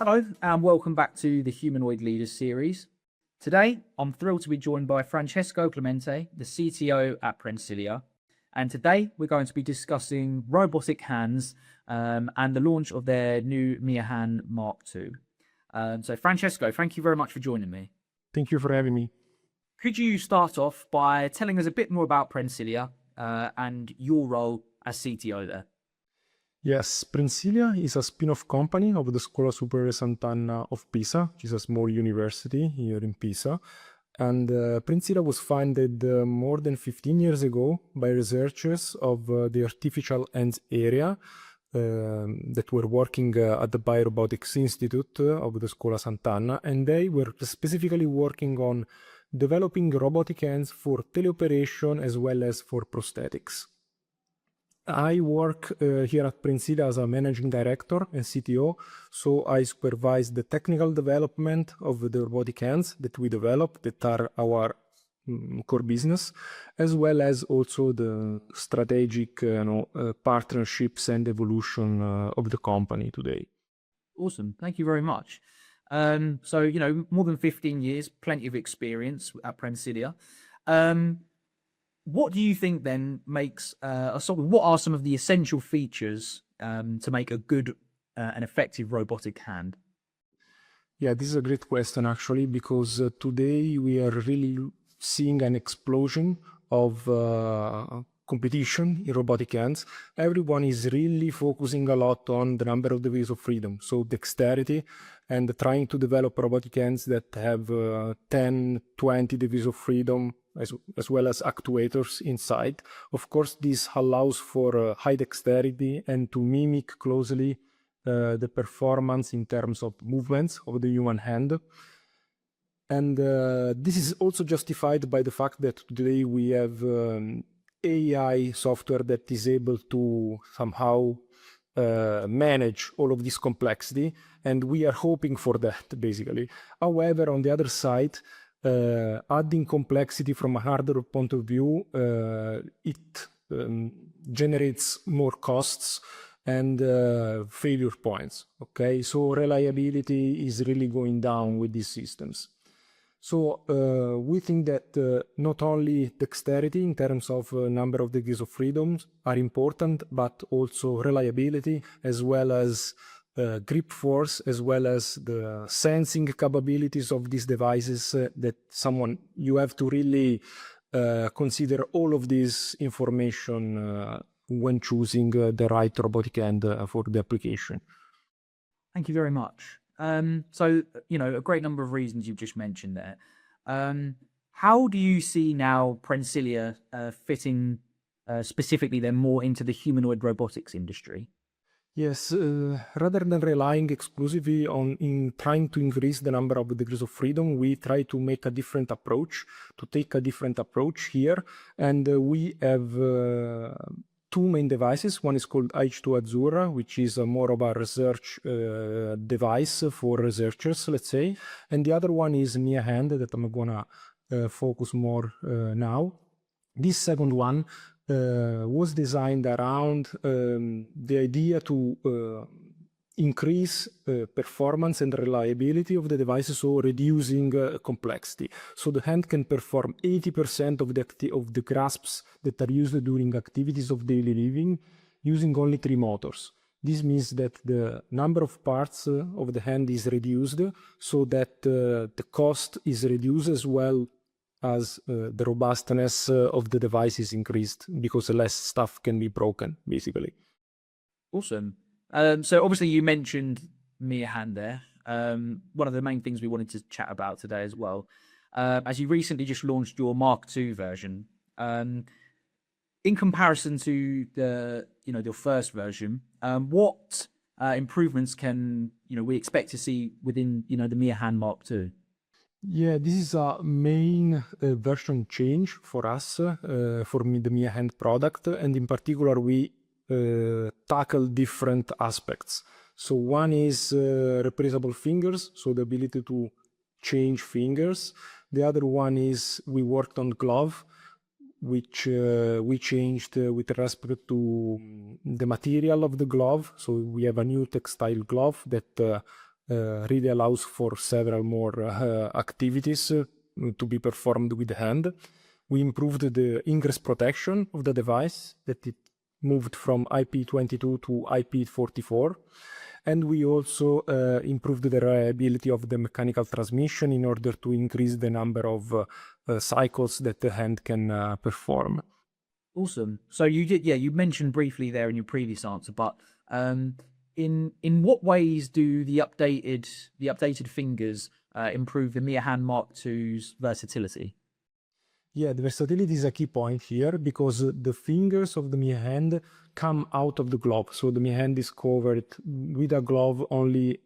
Hello and welcome back to the Humanoid Leaders series. Today, I'm thrilled to be joined by Francesco Clemente, the CTO at Prensilia. And today, we're going to be discussing robotic hands and the launch of their new Mia Hand Mark II. So Francesco, thank you very much for joining me. Thank you for having me. Could you start off by telling us a bit more about Prensilia and your role as CTO there? Yes, Prensilia is a spin-off company of the Scuola Superiore Sant'Anna of Pisa, which is a small university here in Pisa. And Prensilia was founded more than 15 years ago by researchers of the artificial hands area that were working at the Robotics Institute of the Scuola Sant'Anna, and they were specifically working on developing robotic hands for teleoperation as well as for prosthetics. I work here at Prensilia as a managing director and CTO, so I supervise the technical development of the robotic hands that we develop, that are our core business, as well as also the strategic partnerships and evolution of the company today. Awesome, thank you very much. So, more than 15 years, plenty of experience at Prensilia. What do you think then makes, what are some of the essential features to make a good and effective robotic hand? Yeah, this is a great question actually, because today we are really seeing an explosion of competition in robotic hands. Everyone is really focusing a lot on the number of degrees of freedom, so dexterity, and trying to develop robotic hands that have 10, 20 degrees of freedom, as well as actuators inside. Of course, this allows for high dexterity and to mimic closely the performance in terms of movements of the human hand. And this is also justified by the fact that today we have AI software that is able to somehow manage all of this complexity, and we are hoping for that, basically. However, on the other side, adding complexity from a hardware point of view, it generates more costs and failure points. Okay, so reliability is really going down with these systems. So we think that not only dexterity in terms of number of degrees of freedom are important, but also reliability, as well as grip force, as well as the sensing capabilities of these devices, that you have to really consider all of this information when choosing the right robotic hand for the application. Thank you very much. So, a great number of reasons you've just mentioned there. How do you see now Prensilia fitting specifically then more into the humanoid robotics industry? Yes, rather than relying exclusively on trying to increase the number of degrees of freedom, we try to make a different approach, to take a different approach here. And we have two main devices. One is called H2 Azzurra, which is more of a research device for researchers, let's say. And the other one is Mia Hand, that I'm gonna focus more now. This second one was designed around the idea to increase performance and reliability of the devices, so reducing complexity. So the hand can perform 80% of the grasps that are used during activities of daily living using only 3 motors. This means that the number of parts of the hand is reduced, so that the cost is reduced, as well as the robustness of the device is increased, because less stuff can be broken, basically. Awesome. So obviously you mentioned Mia Hand there. One of the main things we wanted to chat about today as well, as you recently just launched your Mark II version. In comparison to your first version, what improvements can we expect to see within the Mia Hand Mark II? Yeah, this is a main version change for us, for the Mia Hand product, and in particular we tackle different aspects. So one is replaceable fingers, so the ability to change fingers. The other one is we worked on glove, which we changed with respect to the material of the glove. So we have a new textile glove that really allows for several more activities to be performed with the hand. We improved the ingress protection of the device, that it moved from IP22 to IP44. And we also improved the reliability of the mechanical transmission in order to increase the number of cycles that the hand can perform. Awesome. So you mentioned briefly there in your previous answer, but in what ways do the updated fingers improve the Mia Hand Mark II's versatility? Yeah, the versatility is a key point here because the fingers of the Mia hand come out of the glove. So the Mia hand is covered with a glove only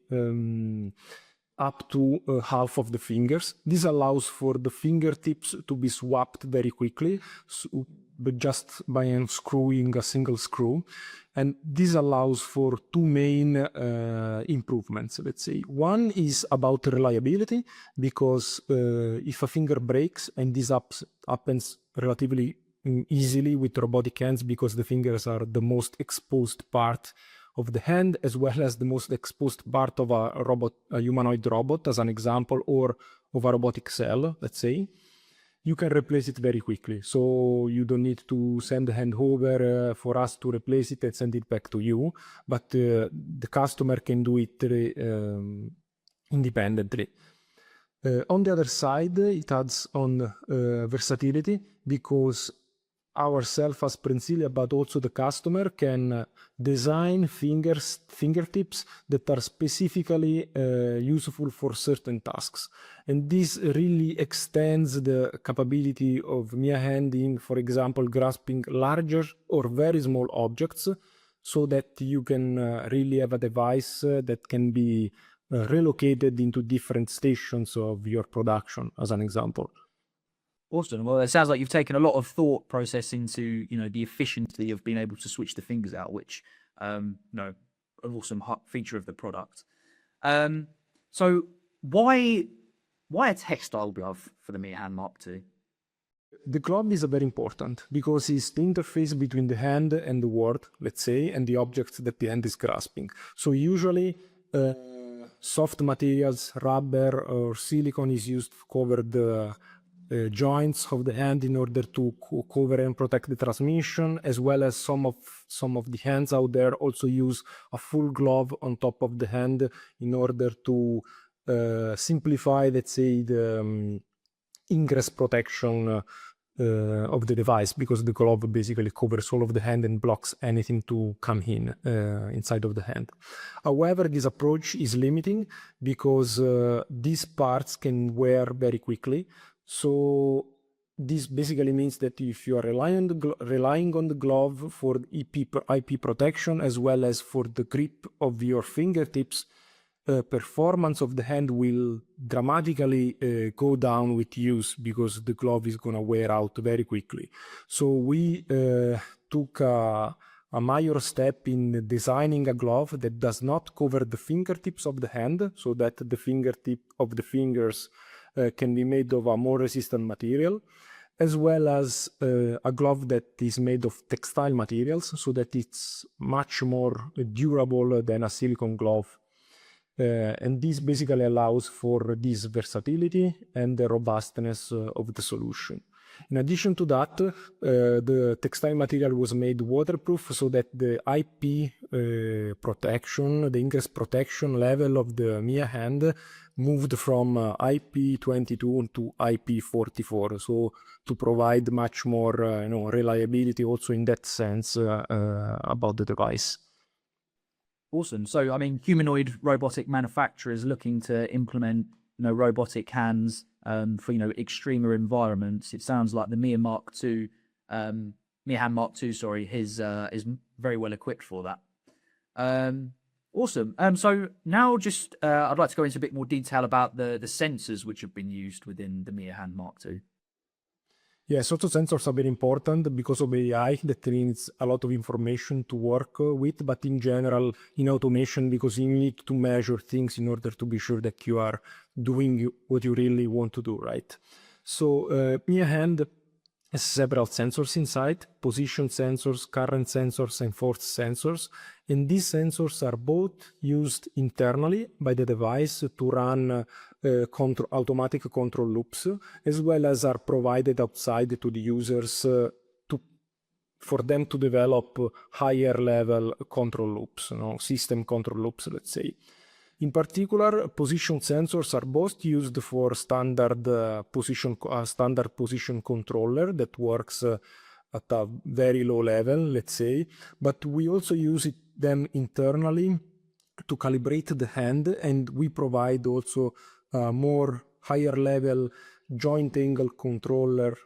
up to half of the fingers. This allows for the fingertips to be swapped very quickly, but just by unscrewing a single screw. And this allows for two main improvements, let's say. One is about reliability, because if a finger breaks, and this happens relatively easily with robotic hands, because the fingers are the most exposed part of the hand, as well as the most exposed part of a humanoid robot, as an example, or of a robotic cell, let's say, you can replace it very quickly. So you don't need to send the hand over for us to replace it and send it back to you, but the customer can do it independently. On the other side, it adds on versatility, because ourselves as Prensilia, but also the customer, can design fingertips that are specifically useful for certain tasks. And this really extends the capability of Mia hand in, for example, grasping larger or very small objects, so that you can really have a device that can be relocated into different stations of your production, as an example. Awesome. Well, it sounds like you've taken a lot of thought process into, the efficiency of being able to switch the fingers out, which, an awesome feature of the product. So why a textile glove for the Mia Hand Mark II? The glove is very important because it's the interface between the hand and the world, let's say, and the objects that the hand is grasping. So usually soft materials, rubber or silicone is used to cover the joints of the hand in order to cover and protect the transmission, as well as some of the hands out there also use a full glove on top of the hand in order to simplify, let's say, the ingress protection of the device, because the glove basically covers all of the hand and blocks anything to come in inside of the hand. However, this approach is limiting because these parts can wear very quickly. So this basically means that if you are relying on the glove for IP protection, as well as for the grip of your fingertips, performance of the hand will dramatically go down with use, because the glove is going to wear out very quickly. So we took a major step in designing a glove that does not cover the fingertips of the hand, so that the fingertip of the fingers can be made of a more resistant material, as well as a glove that is made of textile materials, so that it's much more durable than a silicone glove. And this basically allows for this versatility and the robustness of the solution. In addition to that, the textile material was made waterproof, so that the IP protection, the ingress protection level of the Mia hand moved from IP22 to IP44, so to provide much more reliability also in that sense about the device. Awesome. So, I mean, humanoid robotic manufacturers looking to implement, robotic hands for, extremer environments. It sounds like the Mia Hand Mark II, is very well equipped for that. Awesome. So now just I'd like to go into a bit more detail about the sensors which have been used within the Mia Hand Mark II. Yes, also sensors are very important because of AI that needs a lot of information to work with, but in general, in automation, because you need to measure things in order to be sure that you are doing what you really want to do, right? So Mia Hand has several sensors inside, position sensors, current sensors, and force sensors. And these sensors are both used internally by the device to run automatic control loops, as well as are provided outside to the users for them to develop higher level control loops, system control loops, let's say. In particular, position sensors are both used for standard position controller that works at a very low level, let's say, but we also use them internally to calibrate the hand, and we provide also more higher level joint angle controller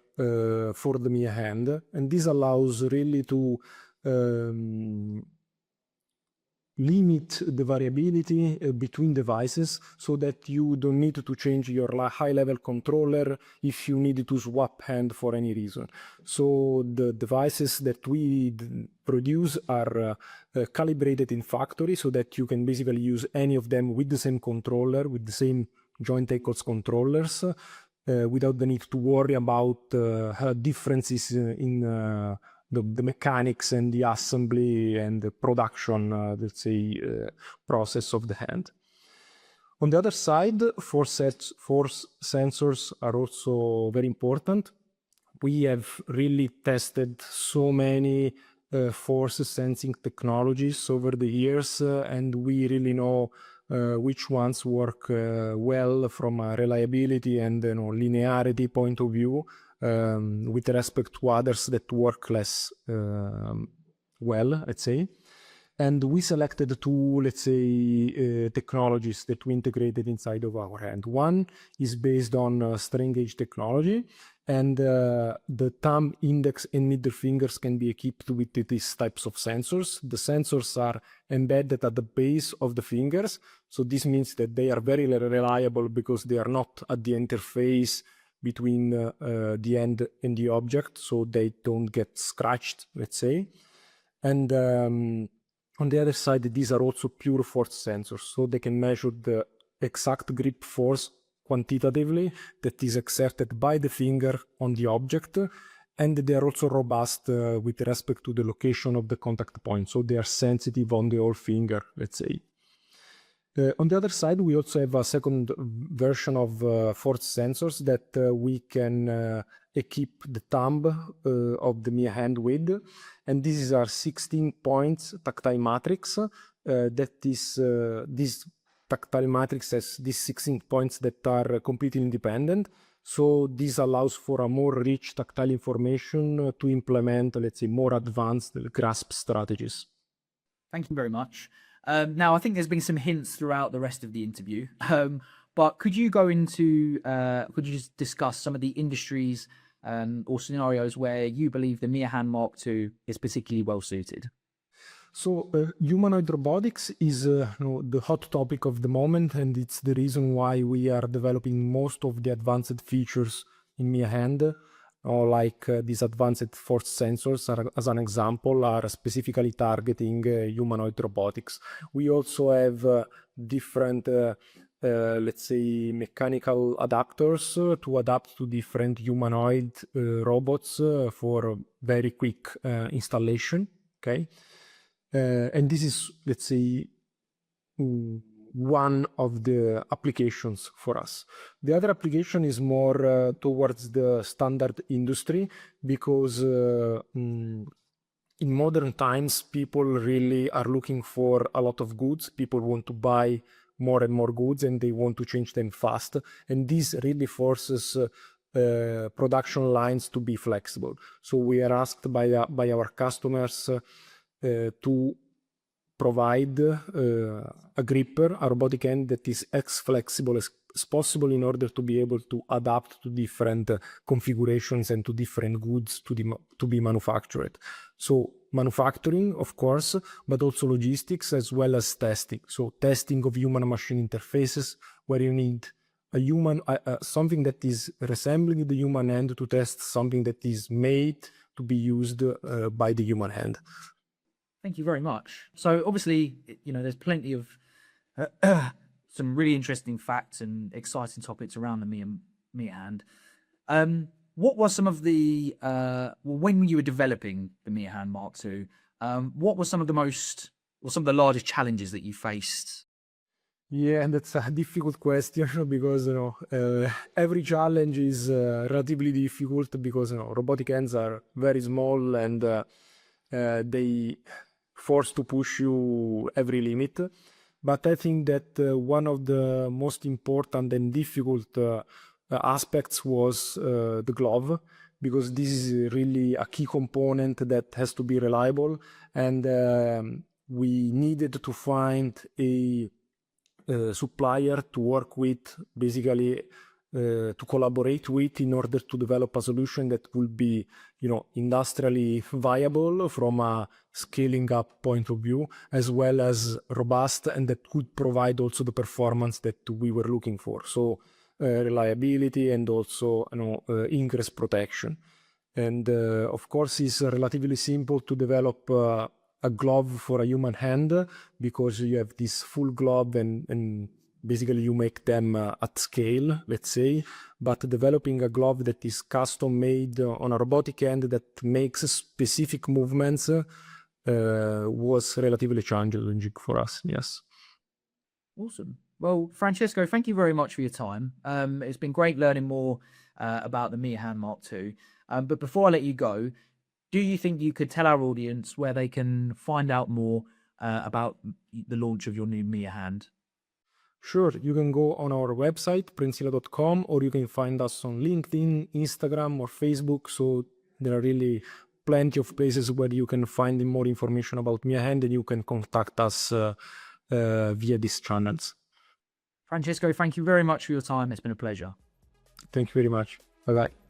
for the Mia hand, and this allows really to limit the variability between devices so that you don't need to change your high-level controller if you need to swap hand for any reason. So the devices that we produce are calibrated in factory so that you can basically use any of them with the same controller, with the same joint ankles controllers, without the need to worry about differences in the mechanics and the assembly and the production, let's say, process of the hand. On the other side, force sensors are also very important. We have really tested so many force sensing technologies over the years, and we really know which ones work well from a reliability and linearity point of view, with respect to others that work less well, let's say. And we selected two, let's say, technologies that we integrated inside of our hand. One is based on strain gauge technology, and the thumb, index, and middle fingers can be equipped with these types of sensors. The sensors are embedded at the base of the fingers, so this means that they are very reliable because they are not at the interface between the end and the object, so they don't get scratched, let's say. And on the other side, these are also pure force sensors, so they can measure the exact grip force quantitatively that is exerted by the finger on the object, and they are also robust with respect to the location of the contact point, so they are sensitive on the whole finger, let's say. On the other side, we also have a second version of force sensors that we can equip the thumb of the Mia hand with, and this is our 16 points tactile matrix. This tactile matrix has these 16 points that are completely independent. So this allows for a more rich tactile information to implement, let's say, more advanced grasp strategies. Thank you very much. Now, I think there's been some hints throughout the rest of the interview, but could you just discuss some of the industries or scenarios where you believe the Mia Hand Mark II is particularly well suited? So humanoid robotics is the hot topic of the moment, and it's the reason why we are developing most of the advanced features in Mia hand. Like these advanced force sensors, as an example, are specifically targeting humanoid robotics. We also have different, let's say, mechanical adapters to adapt to different humanoid robots for very quick installation. Okay, and this is, let's say, one of the applications for us. The other application is more towards the standard industry, because in modern times, people really are looking for a lot of goods. People want to buy more and more goods, and they want to change them fast. And this really forces production lines to be flexible. So we are asked by our customers to provide a gripper, a robotic hand that is as flexible as possible in order to be able to adapt to different configurations and to different goods to be manufactured. So manufacturing, of course, but also logistics as well as testing. So testing of human-machine interfaces, where you need a human, something that is resembling the human hand to test something that is made to be used by the human hand. Thank you very much. So obviously, there's plenty of some really interesting facts and exciting topics around the Mia hand. what were some of the when you were developing the Mia Hand Mark II? What were some of the most or some of the largest challenges that you faced? Yeah, and that's a difficult question because every challenge is relatively difficult because robotic hands are very small and they force to push you every limit. But I think that one of the most important and difficult aspects was the glove, because this is really a key component that has to be reliable, and we needed to find a supplier to work with, basically to collaborate with, in order to develop a solution that will be, industrially viable from a scaling up point of view, as well as robust, and that could provide also the performance that we were looking for. So reliability and also ingress protection. And of course, it's relatively simple to develop a glove for a human hand, because you have this full glove and basically you make them at scale, let's say. But developing a glove that is custom made on a robotic hand that makes specific movements was relatively challenging for us, yes. Awesome. Well, Francesco, thank you very much for your time. It's been great learning more about the Mia Hand Mark II. But before I let you go, do you think you could tell our audience where they can find out more about the launch of your new Mia Hand? Sure, you can go on our website, prensilia.com, or you can find us on LinkedIn, Instagram, or Facebook. So there are really plenty of places where you can find more information about Mia Hand, and you can contact us via these channels. Francesco, thank you very much for your time. It's been a pleasure. Thank you very much. Bye-bye.